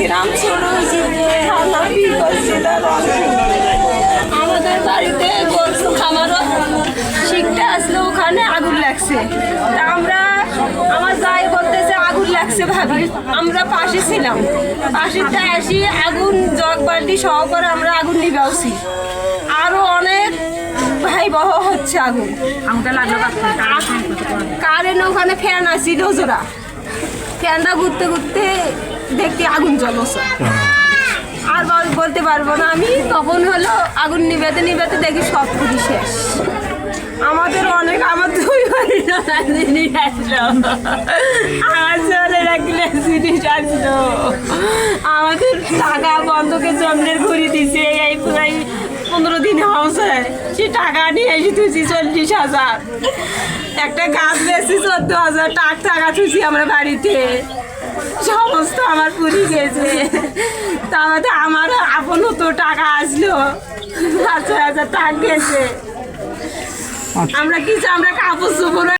গ্রাম শুরু হয়েছে আমাদের বাড়িতে গরু খামারও শিখতে আসলো, ওখানে আগুন লাগছে। তা আমরা আমার যাই বলতেছে আগুন লাগছে ভাবি, আমরা পাশে ছিলাম, পাশেরটা আসি আগুন জগ বালতি সহ করে আমরা আগুন নিবাউছি। আরো অনেক ভাই বহ হচ্ছে আগুন। কারেন্ট ওখানে ফ্যান আসছিল জোড়া, ফ্যানটা ঘুরতে ঘুরতে দেখতে আগুন জ্বলছে। আর বলতে পারবো না আমি, তখন হলো আগুন নিবেতে নিবেতে দেখি সব পুরি শেষ। আমাদের অনেক, আমার 2 বাড়ি জিনিস আসলো, আমার ছেলের একটা জিনিস আসলো, আমাদের টাকা বন্ধকে জমিনের ঘুরি দিছে। এই প্রায় 15 দিন হচ্ছে, সে টাকা নিয়ে এসে তুইছি 40,000, একটা গাছ বেশি 14,000 টাকা তুইছি আমরা বাড়িতে, সমস্ত আমার পুরি গেছে। তাহলে আমার আপনও তো টাকা আসলো 5,000 টাকা গেছে। আমরা কিছু আমরা কাপড় চোপড়